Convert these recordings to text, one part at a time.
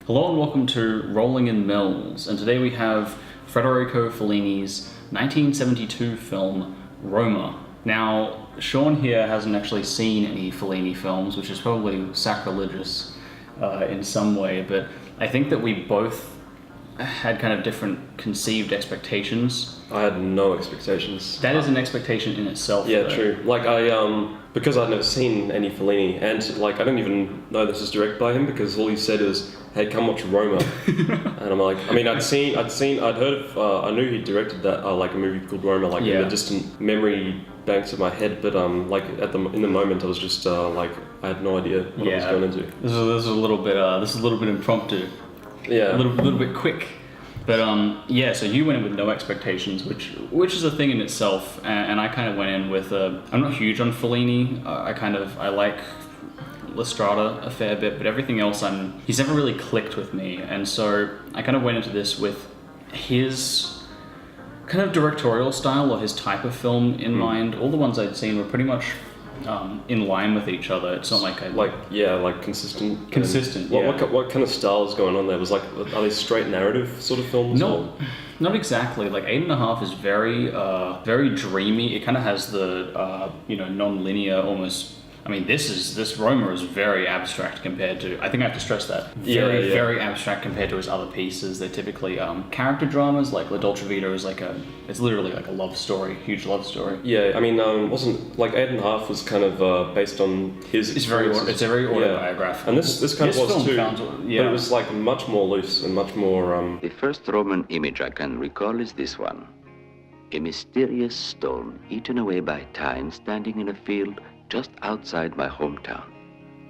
Hello and welcome to Rolling in Mills, and today we have Federico Fellini's 1972 film Roma. Now, Sean here hasn't actually seen any Fellini films, which is probably sacrilegious in some way, but I think that we both had kind of different conceived expectations. I had no expectations. That is an expectation in itself. Yeah, though. true. Because I'd never seen any Fellini, and I don't even know this is directed by him because all he said is, "Hey, come watch Roma," and I'm like, I'd heard of, I knew he directed that, a movie called Roma, in the distant memory banks of my head, but in the moment, I was just I had no idea what I was going into. This is a little bit impromptu. Yeah, a little bit quick. But so you went in with no expectations, which is a thing in itself, and I kind of went in with I'm not huge on Fellini. I like La Strada a fair bit, but everything else he's never really clicked with me, and so I kind of went into this with his kind of directorial style or his type of film in mind. All the ones I'd seen were pretty much in line with each other. It's not consistent. Consistent. What kind of style is going on there? Are they straight narrative sort of films? No, not exactly. Like 8.5 is very very dreamy. It kind of has the non-linear almost. I mean, this Roma is very abstract compared to. I think I have to stress that. Very abstract compared to his other pieces. They're typically character dramas. Like La Dolce Vita is it's literally like a love story, huge love story. Yeah, I mean, wasn't 8.5 was kind of based on his. It's very autobiographical. And this kind of was too. But it was much more loose and much more. The first Roman image I can recall is this one: a mysterious stone eaten away by time, standing in a field just outside my hometown.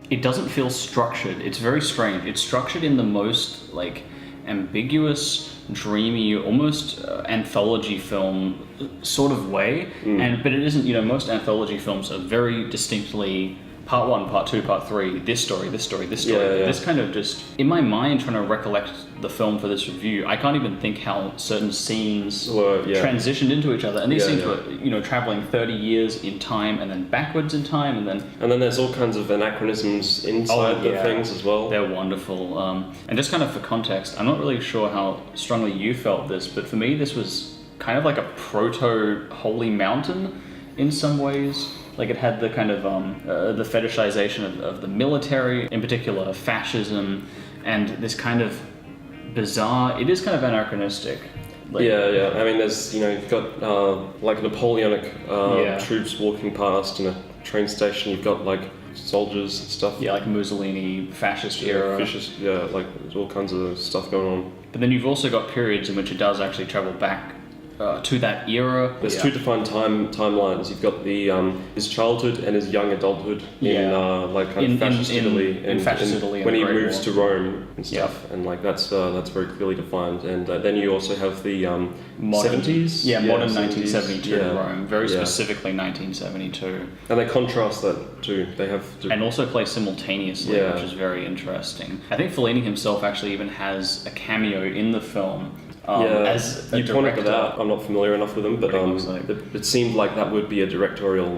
It doesn't feel structured. It's very strange. It's structured in the most ambiguous, dreamy, almost anthology film sort of way. But it isn't. Most anthology films are very distinctly part 1, part 2, part 3. This story. This kind of just in my mind, trying to recollect the film for this review, I can't even think how certain scenes transitioned into each other, and these scenes were traveling 30 years in time and then backwards in time, and then there's all kinds of anachronisms inside the things as well. They're wonderful. And just kind of for context, I'm not really sure how strongly you felt this, but for me this was kind of like a proto Holy Mountain in some ways. Like it had the kind of the fetishization of the military, in particular fascism, and this kind of bizarre. It is kind of anachronistic. I mean, there's you've got Napoleonic troops walking past in a train station. You've got soldiers and stuff. Yeah, like Mussolini, fascist era. There's all kinds of stuff going on. But then you've also got periods in which it does actually travel back to that era. There's two defined timelines. You've got the his childhood and his young adulthood in fascist Italy, and when he moves to Rome and stuff, and that's very clearly defined. And then you also have the modern 70s. Modern 1972 Rome, very specifically 1972. And they contrast that too. They have to, and also play simultaneously, which is very interesting. I think Fellini himself actually even has a cameo in the film. As a you pointed that out. I'm not familiar enough with them, but it seemed like that would be a directorial,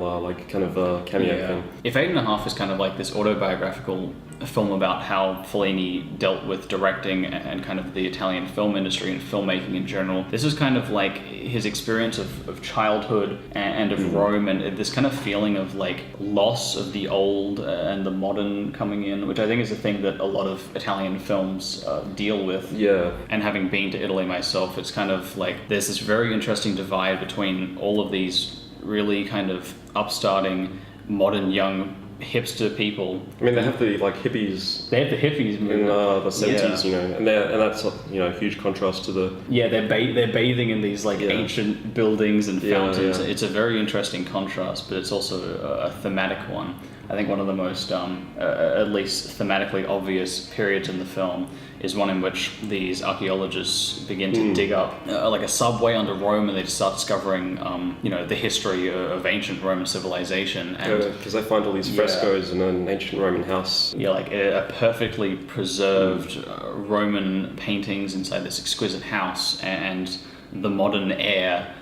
kind of a cameo thing. If 8.5 is kind of like this autobiographical film about how Fellini dealt with directing and kind of the Italian film industry and filmmaking in general, this is kind of like his experience of childhood and of Rome, and this kind of feeling of loss of the old and the modern coming in, which I think is a thing that a lot of Italian films deal with. Yeah. And having been to Italy myself, it's kind of there's this very interesting divide between all of these really kind of upstarting, modern, young hipster people. I mean, they have the hippies. They have the hippies in the 70s, and that's a huge contrast to the. Yeah, they're bathing in these ancient buildings and fountains. It's a very interesting contrast, but it's also a thematic one. I think one of the most, at least thematically obvious periods in the film is one in which these archaeologists begin to dig up a subway under Rome, and they just start discovering, the history of ancient Roman civilization. Because they find all these frescoes in an ancient Roman house. Yeah, a perfectly preserved Roman paintings inside this exquisite house, and the modern air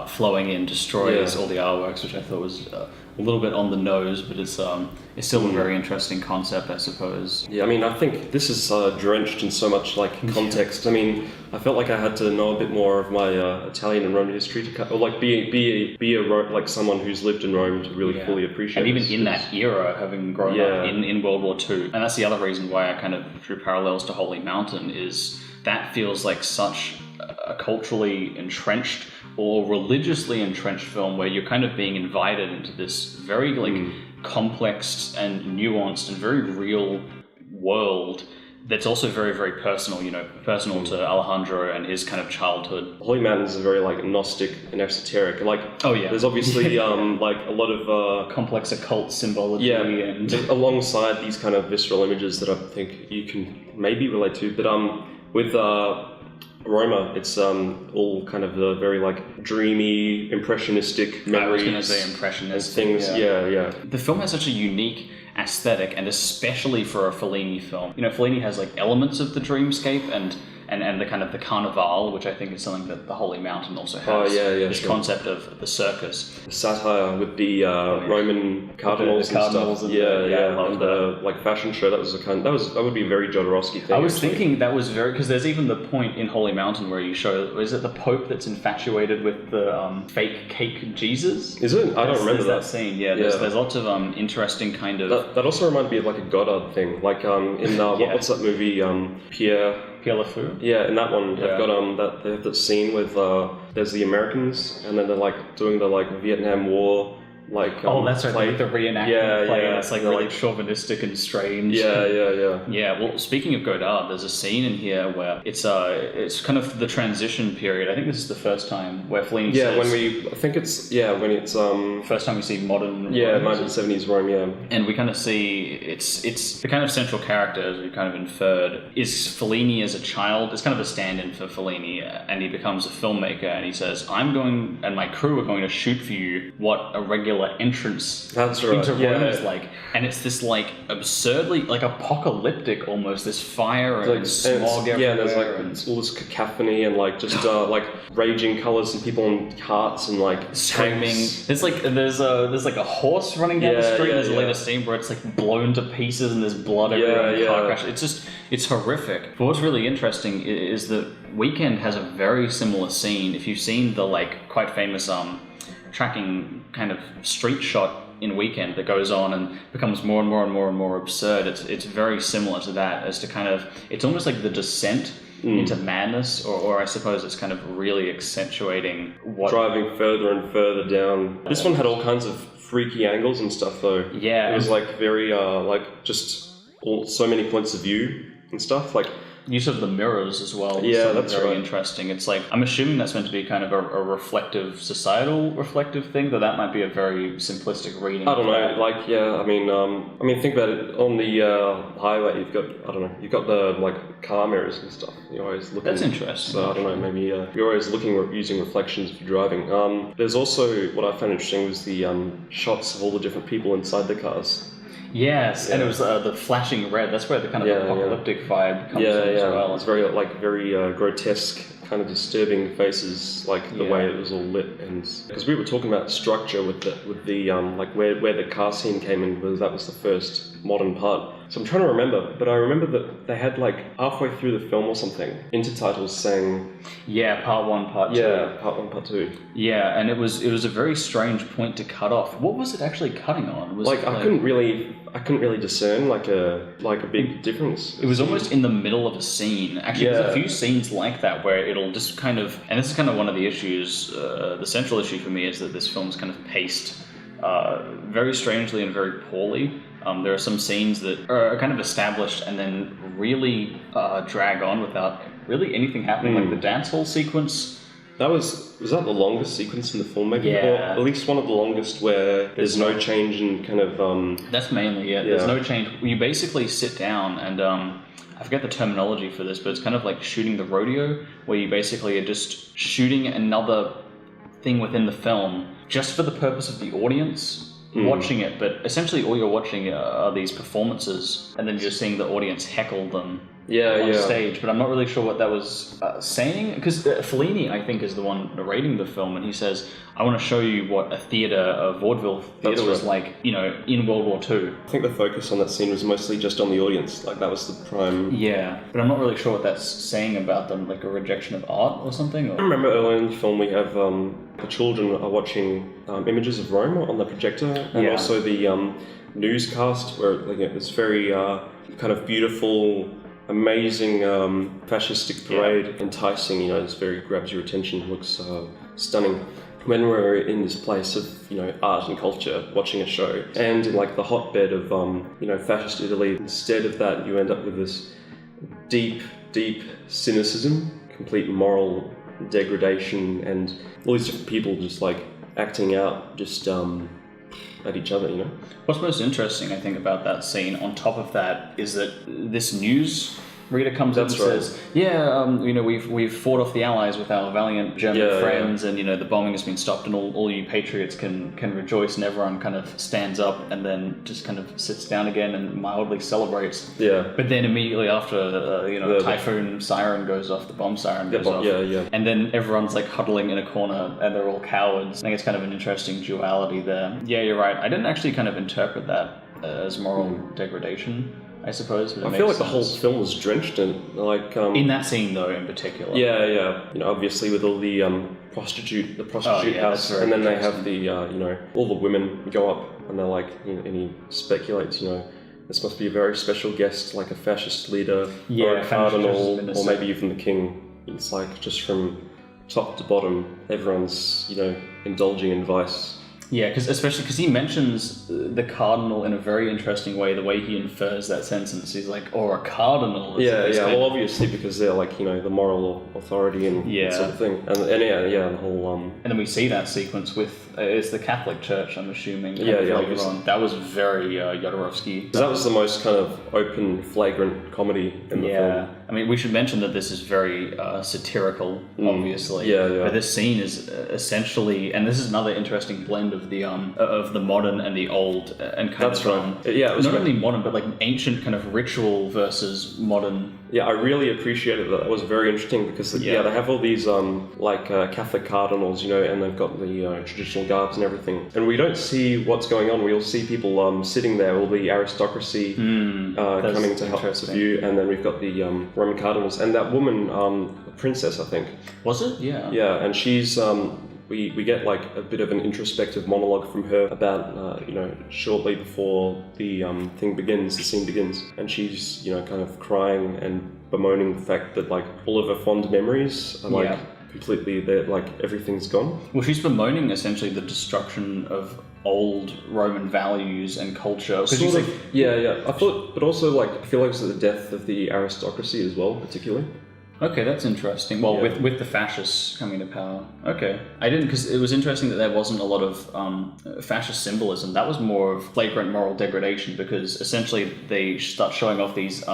flowing in destroys Yeah. all the artworks, which I thought was a little bit on the nose, but it's still a very interesting concept, I suppose. Yeah, I mean, I think this is drenched in so much like context. I mean, I felt like I had to know a bit more of my Italian and Roman history to, or like be like someone who's lived in Rome to really fully appreciate. And even this. in that era, having grown up in World War II, and that's the other reason why I kind of drew parallels to Holy Mountain, is that feels like such a culturally entrenched or religiously entrenched film where you're kind of being invited into this very complex and nuanced and very real world that's also very, very personal, personal to Alejandro and his kind of childhood. Holy Mountain is very like Gnostic and esoteric. Like, there's obviously like a lot of complex occult symbology. And alongside these kind of visceral images that I think you can maybe relate to. But with Roma, it's all kind of the very like dreamy, impressionistic memories. I was going to say impressionistic things. Yeah. The film has such a unique aesthetic, and especially for a Fellini film. Fellini has like elements of the dreamscape and the kind of the carnival, which I think is something that the Holy Mountain also has. This concept of the circus. The satire with the Roman cardinals and stuff. And I love and that. Like fashion show. That would be a very Jodorowsky thing. I was thinking that was very, because there's even the point in Holy Mountain where you show, is it the Pope that's infatuated with the fake cake Jesus? Is it? I don't remember that scene. Yeah, there's lots of interesting kind of. That also reminded me of like a Godard thing, like in what's that movie? Pierre Le Fou? Yeah, in that one, they've got they have that scene with there's the Americans, and then they're like doing the like Vietnam War. Like, that's right, play. The reenactment play, and it's like really chauvinistic and strange. Yeah, well, speaking of Godard, there's a scene in here where it's kind of the transition period. I think this is the first time where Fellini says... when it's... First time we see modern... 1970s Rome, And we kind of see, it's the kind of central character, as we kind of inferred, is Fellini as a child. It's kind of a stand-in for Fellini, and he becomes a filmmaker, and he says, I'm going, and my crew are going to shoot for you what a regular entrance into Rome is like, and it's this like absurdly like apocalyptic almost, this fire and smog everywhere. There's like all this cacophony and like just like raging colours and people on carts and like screaming. There's like a horse running down the street. There's a later scene where it's like blown to pieces and there's blood everywhere. And car crash. It's horrific. But what's really interesting is that Weekend has a very similar scene. If you've seen the like quite famous tracking kind of street shot in Weekend that goes on and becomes more and more and more and more absurd, it's very similar to that, as to kind of, it's almost like the descent into madness, or I suppose it's kind of really accentuating what... Driving further and further down. This one had all kinds of freaky angles and stuff though. Yeah. It was like very, like just so many points of view and stuff, like... Use of the mirrors as well. That's very interesting. It's like, I'm assuming that's meant to be kind of a reflective, societal reflective thing, though that might be a very simplistic reading. I don't know. Like, I mean, think about it. On the highway, you've got the like car mirrors and stuff. You're always looking. That's interesting. So I don't know. Maybe you're always looking using reflections if you're driving. There's also what I found interesting was the shots of all the different people inside the cars. Yes, and it was the flashing red. That's where the kind of apocalyptic vibe comes from as well. It's very grotesque, kind of disturbing faces, like the way it was all lit. And because we were talking about structure with the like where the car scene came in, because that was the first modern part. So I'm trying to remember, but I remember that they had like halfway through the film or something, intertitles saying... Yeah, part 1, part 2. Yeah, part 1, part 2. Yeah, and it was a very strange point to cut off. What was it actually cutting on? I couldn't really discern like a big difference. It was almost in the middle of a scene. Actually, there's a few scenes like that where it'll just kind of, and this is kind of one of the issues, the central issue for me is that this film is kind of paced very strangely and very poorly. There are some scenes that are kind of established and then really drag on without really anything happening. Like the dance hall sequence. Was that the longest sequence in the film, maybe? Yeah. Or at least one of the longest where there's no change in kind of... That's mainly it. There's no change. You basically sit down and... I forget the terminology for this, but it's kind of like shooting the rodeo, where you basically are just shooting another thing within the film just for the purpose of the audience watching it. But essentially all you're watching are these performances, and then you're seeing the audience heckle them on stage, but I'm not really sure what that was saying, because Fellini, I think, is the one narrating the film, and he says, I want to show you what a vaudeville theatre was like, you know, in World War II. I think the focus on that scene was mostly just on the audience, like that was the prime... Yeah, but I'm not really sure what that's saying about them, like a rejection of art or something? Or... I remember earlier in the film we have the children are watching images of Rome on the projector, and also the newscast where like, it was very kind of beautiful, amazing fascistic parade, enticing, you know, it's very grabs your attention, looks stunning. When we're in this place of, you know, art and culture, watching a show, and in like the hotbed of, you know, fascist Italy, instead of that you end up with this deep, deep cynicism, complete moral degradation, and all these different people just like acting out just at each other, you know? What's most interesting, I think, about that scene, on top of that, is that this news reader comes up and says, you know, we've fought off the Allies with our valiant German friends, and, you know, the bombing has been stopped, and all you patriots can rejoice, and everyone kind of stands up and then just kind of sits down again and mildly celebrates. Yeah. But then immediately after, you know, the typhoon siren goes off, the bomb siren goes off. And then everyone's like huddling in a corner and they're all cowards. I think it's kind of an interesting duality there. Yeah, you're right. I didn't actually kind of interpret that as moral degradation, I suppose. But I feel like the whole film was drenched in, like... in that scene, though, in particular. Yeah. You know, obviously with all the prostitute house, and then they have the, you know, all the women go up and they're like, you know, and he speculates, you know, this must be a very special guest, like a fascist leader, or a cardinal, or maybe even the king. It's like, just from top to bottom, everyone's, you know, indulging in vice. Yeah, especially because he mentions the cardinal in a very interesting way, the way he infers that sentence. He's like, or a cardinal. Well, obviously, because they're like, you know, the moral authority and that sort of thing. And the whole... And then we see that sequence with, it's the Catholic Church, I'm assuming. That was very Jodorowsky. That was the most kind of open, flagrant comedy in the film. I mean, we should mention that this is very satirical, obviously. But this scene is essentially, and this is another interesting blend of the modern and the old, and kind of not only modern but like ancient kind of ritual versus modern. Yeah, I really appreciated that. It was very interesting because they have all these Catholic cardinals, you know, and they've got the traditional garbs and everything, and we don't see what's going on. We'll see people sitting there, all the aristocracy coming to help us view, and then we've got the Roman cardinals and that woman, the princess, I think. Was it? Yeah. Yeah, and she's we get like a bit of an introspective monologue from her about, you know, shortly before the scene begins, and she's, you know, kind of crying and bemoaning the fact that like all of her fond memories are like completely, like everything's gone. Well, she's bemoaning essentially the destruction of old Roman values and culture. Sort of, I thought, but also like I feel like it was the death of the aristocracy as well, particularly. Okay, that's interesting. Well, with the fascists coming to power. Okay. I didn't, because it was interesting that there wasn't a lot of fascist symbolism. That was more of flagrant moral degradation, because essentially they start showing off these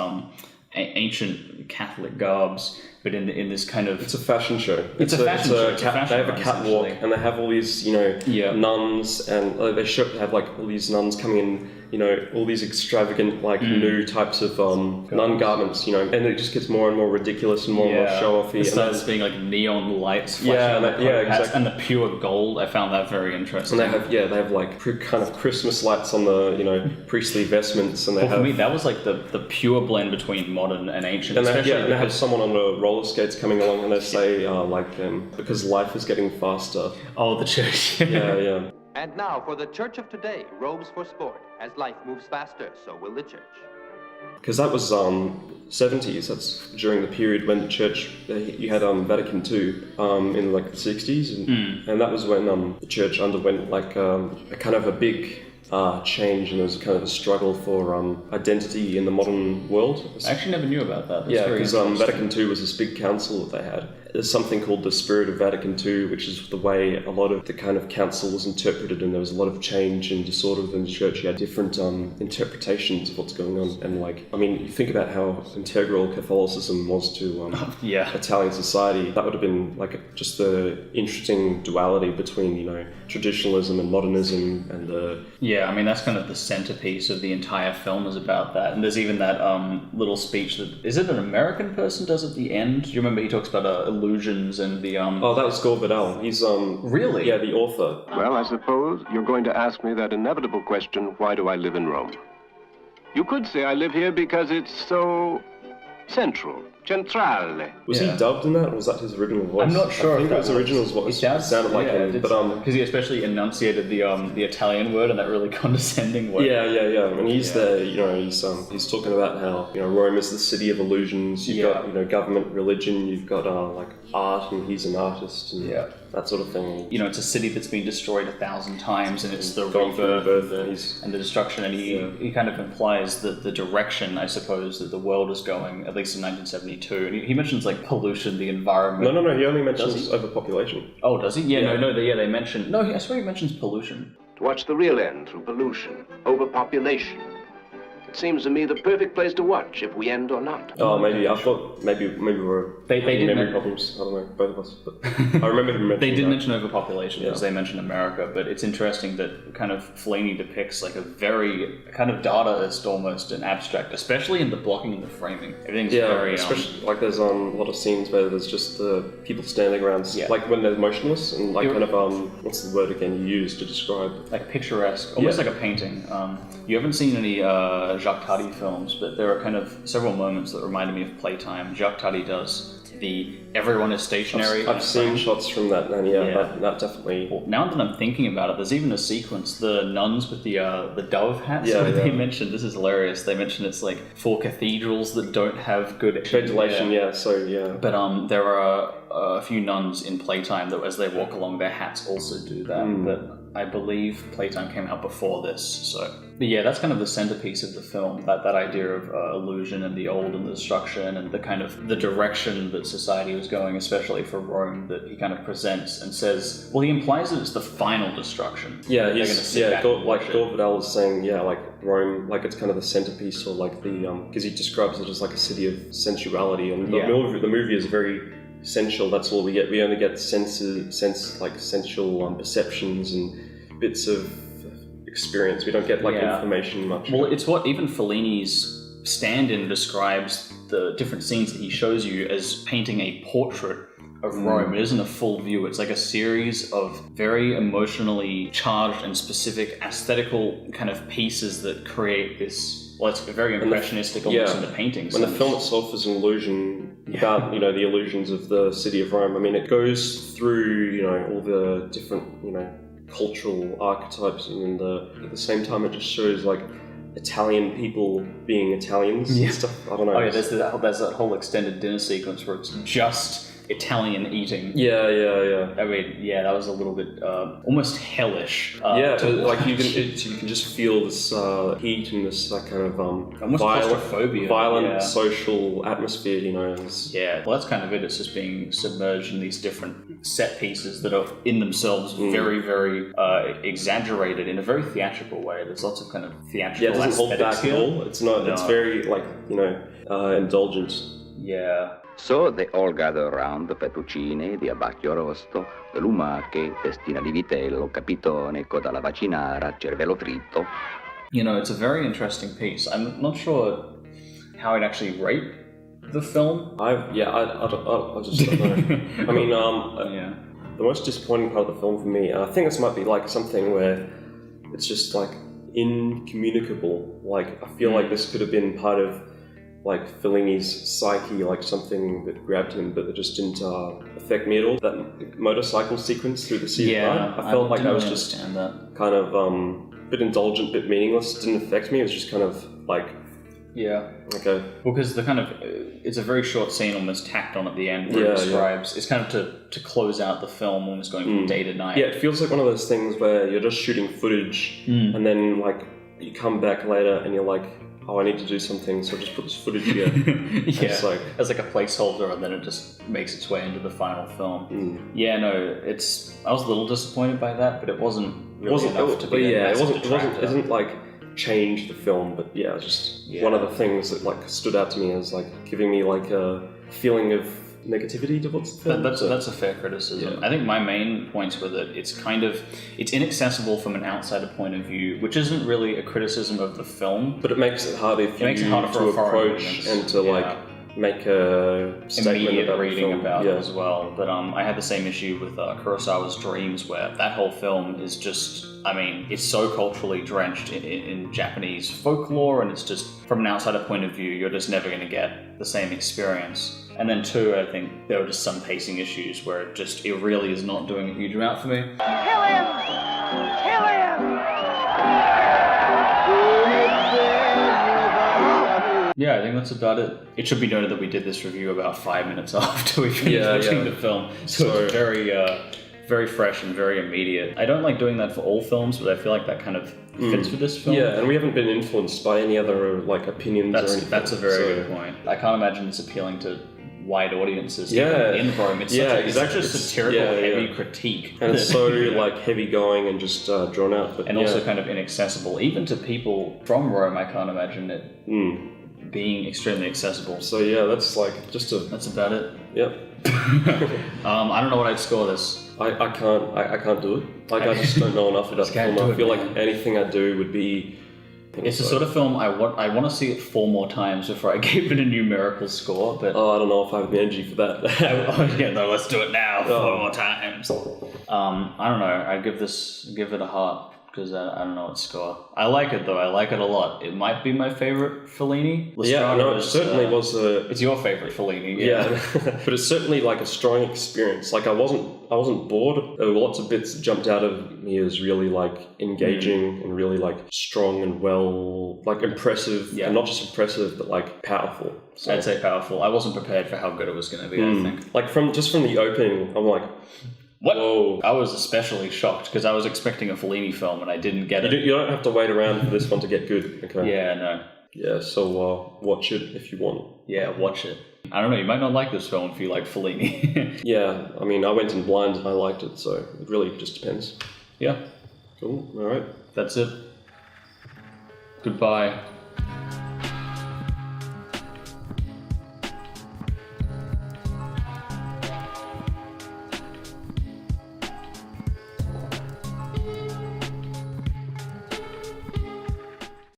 ancient Catholic garbs, but in this kind of... It's a fashion show. It's a fashion show. They have a catwalk, and they have all these, you know, nuns, and they have like all these nuns coming in, you know, all these extravagant, like new types of nun garments, you know, and it just gets more and more ridiculous and more show-offy. It starts being like neon lights flashing exactly. And the pure gold. I found that very interesting. And they have like kind of Christmas lights on the, you know, priestly vestments, and for me that was like the pure blend between modern and ancient. And they have someone on the roller skates coming along, and they say because life is getting faster. Oh, the church. Yeah. And now for the Church of Today, Robes for Sport. As life moves faster, so will the church. Because that was 70s, that's during the period when the church, you had Vatican II in like the 60s, and that was when the church underwent like a kind of a big change, and there was kind of a struggle for identity in the modern world. I actually never knew about that. Because Vatican II was this big council that they had. there's something called the Spirit of Vatican II, which is the way a lot of the kind of council was interpreted, and there was a lot of change and disorder within the church. You had different interpretations of what's going on, and like, I mean, you think about how integral Catholicism was to Italian society. That would have been like just the interesting duality between, you know, traditionalism and modernism, and the I mean, that's kind of the centerpiece of the entire film is about that. And there's even that little speech that, is it an American person does at the end? Do you remember he talks about illusions and the Oh, that was Gore Vidal. He's Really? Yeah, the author. Well, I suppose you're going to ask me that inevitable question, why do I live in Rome? You could say I live here because it's so central, centrale. Was he dubbed in that, or was that his original voice? I'm not sure. I think his original was what it sounded like him, but because he especially enunciated the Italian word and that really condescending word. Yeah. And he's there, you know, he's talking about how, you know, Rome is the city of illusions. You've got, you know, government, religion. You've got like art, and he's an artist, and that sort of thing. You know, it's a city that's been destroyed 1,000 times, and it's the rebirth and the destruction. And he kind of implies that the direction, I suppose, that the world is going, at least in 1972. And he mentions like pollution, the environment. No. He only mentions overpopulation. Oh, does he? They mention. No, I swear he mentions pollution. To watch the real end through pollution, overpopulation. It seems to me the perfect place to watch if we end or not. Oh, maybe. I thought maybe we're having memory problems. I don't know, both of us. But I remember him mentioning They did mention overpopulation because they mentioned America, but it's interesting that kind of Fellini depicts like a very kind of Dadaist almost and abstract, especially in the blocking and the framing. Everything's very... especially like there's a lot of scenes where there's just people standing around, like when they're motionless, and like kind of, what's the word again you used to describe? Like picturesque, almost like a painting. You haven't seen any Jacques Tati films, but there are kind of several moments that reminded me of Playtime. Jacques Tati does the everyone is stationary. I've seen shots from that, and that definitely. Well, now that I'm thinking about it, there's even a sequence, the nuns with the dove hats. They mentioned, this is hilarious. They mentioned it's like for cathedrals that don't have good ventilation. But there are a few nuns in Playtime that, as they walk along, their hats also do that. But I believe Playtime came out before this, so. But yeah, that's kind of the centerpiece of the film, that idea of illusion and the old and the destruction and the kind of the direction that society was going, especially for Rome, that he kind of presents and says, well, he implies that it's the final destruction. Yeah, Gore Vidal was saying, like Rome, like it's kind of the centerpiece, or like the, because he describes it as like a city of sensuality, and the movie is very sensual. That's all we get. We only get sensual perceptions and bits of experience. We don't get like information much. Well, it's what even Fellini's stand-in describes the different scenes that he shows you as painting a portrait of Rome. It isn't a full view. It's like a series of very emotionally charged and specific aesthetical kind of pieces that create this. Well, it's very impressionistic almost in the paintings. When the film itself is an illusion about, you know, the illusions of the city of Rome. I mean, it goes through, you know, all the different, you know, cultural archetypes, and at the same time it just shows like Italian people being Italians and stuff. I don't know. Oh yeah, there's that whole extended dinner sequence where it's just Italian eating. Yeah. I mean, that was a little bit almost hellish. Like you can just feel this heat and this kind of almost claustrophobia, violent social atmosphere. You know. Well, that's kind of it. It's just being submerged in these different set pieces that are in themselves very, very exaggerated in a very theatrical way. There's lots of kind of theatrical. Yeah, it doesn't hold back at all. It's not. No. It's very like, you know, indulgent. Yeah. So they all gather around the fettuccine di abbacchio arrosto, the lumache, testina di vitello, capitone, coda alla vacinara, cervello fritto. You know, it's a very interesting piece. I'm not sure how I'd actually rate the film. I just don't know. I mean, the most disappointing part of the film for me, and I think this might be like something where it's just like incommunicable. Like, I feel like this could have been part of like Fellini's psyche, like something that grabbed him, but it just didn't affect me at all. That motorcycle sequence through the sea of Blood, I felt like that was just kind of a bit indulgent, bit meaningless. It didn't affect me. It was just kind of like, okay. Well, because the kind of it's a very short scene, almost tacked on at the end, where it describes it's kind of to close out the film, almost going from day to night. Yeah, it feels like one of those things where you're just shooting footage, and then like you come back later and you're like, oh, I need to do something, so just put this footage here. Yeah, It's like, as like a placeholder, and then it just makes its way into the final film. Yeah, no, I was a little disappointed by that, but it wasn't really enough to be a massive detractor. It isn't like change the film, but yeah, it's just one of the things that like stood out to me as like giving me like a feeling of negativity towards the film. That's a fair criticism. Yeah. I think my main points with it, it's inaccessible from an outsider point of view, which isn't really a criticism of the film. But it makes it harder for you for to a foreign approach audience. and to like make a statement Immediate about reading the film. about it as well. But I had the same issue with Kurosawa's Dreams, where that whole film is just, I mean, it's so culturally drenched in Japanese folklore, and it's just, from an outsider point of view, you're just never going to get the same experience. And then two, I think there were just some pacing issues where it really is not doing a huge amount for me. Kill him! Kill him! Yeah, I think that's about it. It should be noted that we did this review about 5 minutes after we finished watching the film, so it's very fresh and very immediate. I don't like doing that for all films, but I feel like that kind of fits with this film. Yeah, and we haven't been influenced by any other like opinions or anything. That's a very good point. I can't imagine it's appealing to wide audiences. Yeah, in Rome, it's such a satirical, heavy critique, and it's so like heavy going and just drawn out, but also kind of inaccessible, even to people from Rome. I can't imagine it being extremely accessible. So yeah, that's like that's about it. Yep. I don't know what I'd score this. I can't do it. Like I just don't know enough about the film. I feel like anything I do would be. It's the sort of film I want to see it 4 more times before I give it a numerical score. But I don't know if I have the energy for that. Yeah, no, let's do it now 4 more times. I don't know. I'd give it a heart because I don't know what score. I like it though. I like it a lot. It might be my favorite Fellini. Yeah, no, it certainly was. It's your favorite Fellini. Yeah, but it's certainly like a strong experience. Like I wasn't bored. There were lots of bits that jumped out of me as really like engaging and really like strong and well, like impressive. Yeah. And not just impressive, but like powerful. So, I'd say powerful. I wasn't prepared for how good it was going to be. I think. Like from the opening, I'm like. What? Whoa. I was especially shocked because I was expecting a Fellini film and I didn't get it. You don't have to wait around for this one to get good. Okay. Yeah, no. Yeah, so watch it if you want. Yeah, watch it. I don't know, you might not like this film if you like Fellini. Yeah, I mean, I went in blind and I liked it, so it really just depends. Yeah. Cool, alright. That's it. Goodbye.